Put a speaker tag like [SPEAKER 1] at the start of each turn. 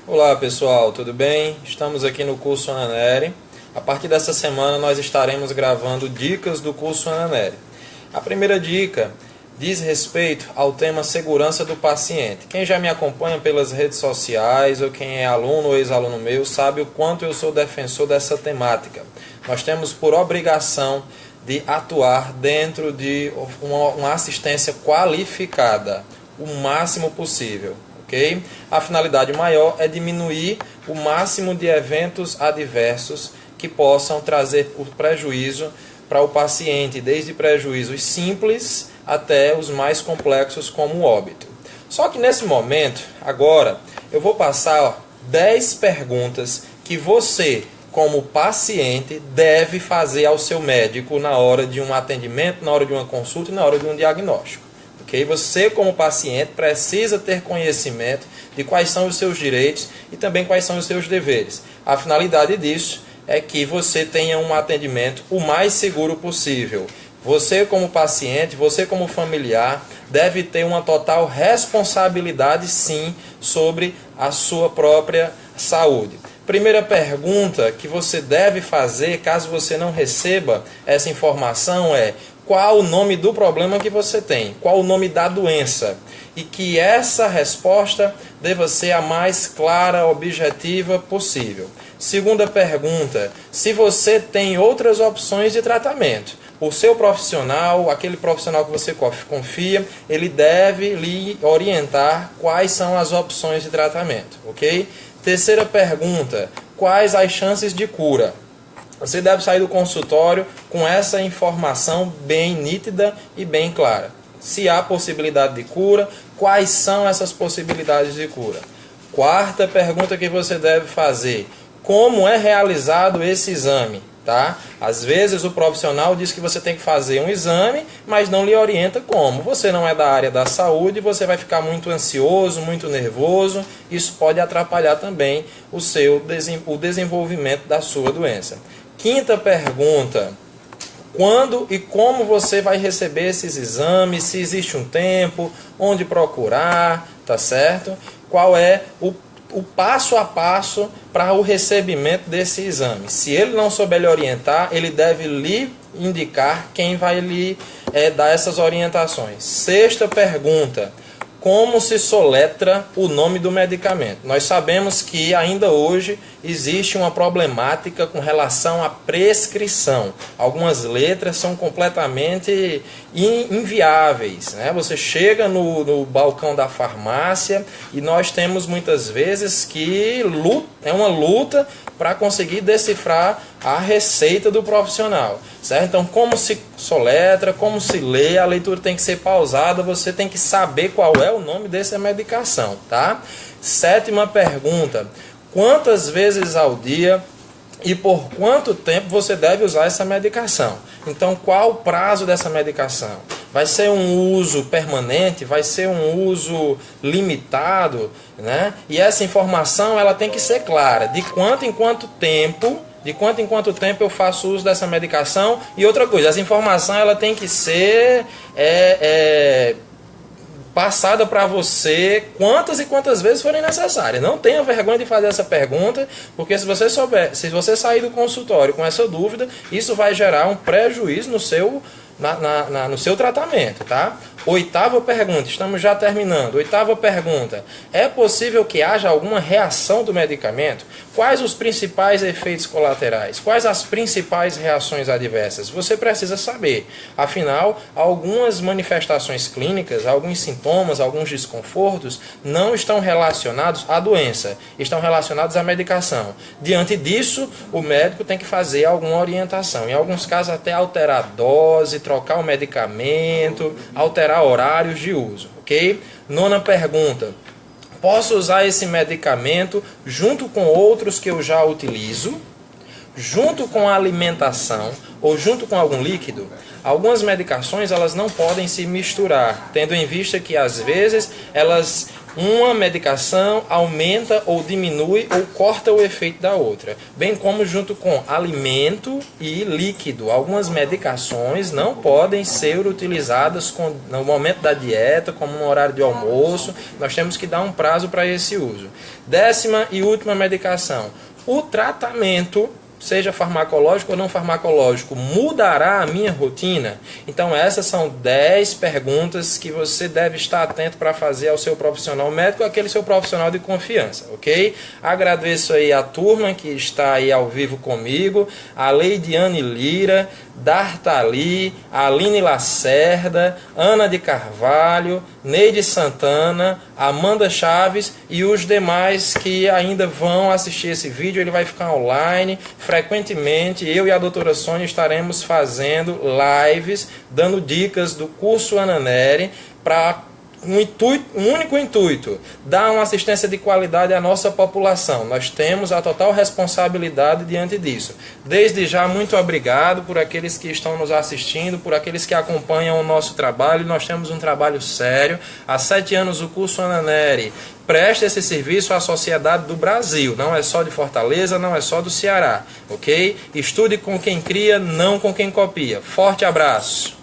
[SPEAKER 1] Olá pessoal, tudo bem? Estamos aqui no curso Ananere. A partir dessa semana nós estaremos gravando dicas do curso Ananere. A primeira dica diz respeito ao tema segurança do paciente. Quem já me acompanha pelas redes sociais ou quem é aluno ou ex-aluno meu sabe o quanto eu sou defensor dessa temática. Nós temos por obrigação de atuar dentro de uma assistência qualificada, o máximo possível. Okay? A finalidade maior é diminuir o máximo de eventos adversos que possam trazer o prejuízo para o paciente, desde prejuízos simples até os mais complexos como o óbito. Só que nesse momento, agora, eu vou passar 10 perguntas que você, como paciente, deve fazer ao seu médico na hora de um atendimento, na hora de uma consulta e na hora de um diagnóstico. Okay? Você, como paciente, precisa ter conhecimento de quais são os seus direitos e também quais são os seus deveres. A finalidade disso é que você tenha um atendimento o mais seguro possível. Você, como paciente, você, como familiar, deve ter uma total responsabilidade, sim, sobre a sua própria saúde. Primeira pergunta que você deve fazer, caso você não receba essa informação, é: qual o nome do problema que você tem? Qual o nome da doença? E que essa resposta deva ser a mais clara, objetiva possível. Segunda pergunta: se você tem outras opções de tratamento. O seu profissional, aquele profissional que você confia, ele deve lhe orientar quais são as opções de tratamento, ok? Terceira pergunta: quais as chances de cura? Você deve sair do consultório com essa informação bem nítida e bem clara. Se há possibilidade de cura, quais são essas possibilidades de cura? Quarta pergunta que você deve fazer: como é realizado esse exame? Tá? Às vezes o profissional diz que você tem que fazer um exame, mas não lhe orienta como. Você não é da área da saúde, você vai ficar muito ansioso, muito nervoso. Isso pode atrapalhar também o desenvolvimento da sua doença. Quinta pergunta: quando e como você vai receber esses exames? Se existe um tempo, onde procurar, tá certo? Qual é o passo a passo para o recebimento desse exame? Se ele não souber lhe orientar, ele deve lhe indicar quem vai lhe dar essas orientações. Sexta pergunta: como se soletra o nome do medicamento? Nós sabemos que ainda hoje existe uma problemática com relação à prescrição. Algumas letras são completamente inviáveis, né? Você chega no balcão da farmácia e nós temos muitas vezes que é uma luta para conseguir decifrar a receita do profissional, certo? Então, como se soletra, como se lê, a leitura tem que ser pausada, você tem que saber qual é o nome dessa medicação, tá? Sétima pergunta: quantas vezes ao dia e por quanto tempo você deve usar essa medicação? Então, qual o prazo dessa medicação? Vai ser um uso permanente? Vai ser um uso limitado? Né? E essa informação ela tem que ser clara. De quanto em quanto tempo eu faço uso dessa medicação? E outra coisa, essa informação ela tem que ser passada para você quantas e quantas vezes forem necessárias. Não tenha vergonha de fazer essa pergunta, porque se você sair do consultório com essa dúvida, isso vai gerar um prejuízo no seu tratamento, tá? Oitava pergunta, estamos já terminando. Oitava pergunta: é possível que haja alguma reação do medicamento? Quais os principais efeitos colaterais? Quais as principais reações adversas? Você precisa saber. Afinal, algumas manifestações clínicas, alguns sintomas, alguns desconfortos não estão relacionados à doença, estão relacionados à medicação. Diante disso, o médico tem que fazer alguma orientação. Em alguns casos, até alterar a dose, trocar o medicamento, alterar horários de uso, ok? Nona pergunta: posso usar esse medicamento junto com outros que eu já utilizo? junto com a alimentação ou junto com algum líquido, algumas medicações elas não podem se misturar, tendo em vista que às vezes uma medicação aumenta ou diminui ou corta o efeito da outra, bem como junto com alimento e líquido. Algumas medicações não podem ser utilizadas no momento da dieta, como no horário de almoço. Nós temos que dar um prazo para esse uso. 10ª e última medicação. O tratamento, seja farmacológico ou não farmacológico, mudará a minha rotina? Então essas são 10 perguntas que você deve estar atento para fazer ao seu profissional médico, aquele seu profissional de confiança, ok? Agradeço aí a turma que está aí ao vivo comigo, a Leidiane Lira, Dartali, Aline Lacerda, Ana de Carvalho, Neide Santana, Amanda Chaves e os demais que ainda vão assistir esse vídeo. Ele vai ficar online. Frequentemente eu e a doutora Sônia estaremos fazendo lives, dando dicas do curso Ananere para um único intuito: dar uma assistência de qualidade à nossa população. Nós temos a total responsabilidade diante disso. Desde já, muito obrigado por aqueles que estão nos assistindo, por aqueles que acompanham o nosso trabalho. Nós temos um trabalho sério. Há 7 anos o curso Ananere presta esse serviço à sociedade do Brasil. Não é só de Fortaleza, não é só do Ceará, ok? Estude com quem cria, não com quem copia. Forte abraço!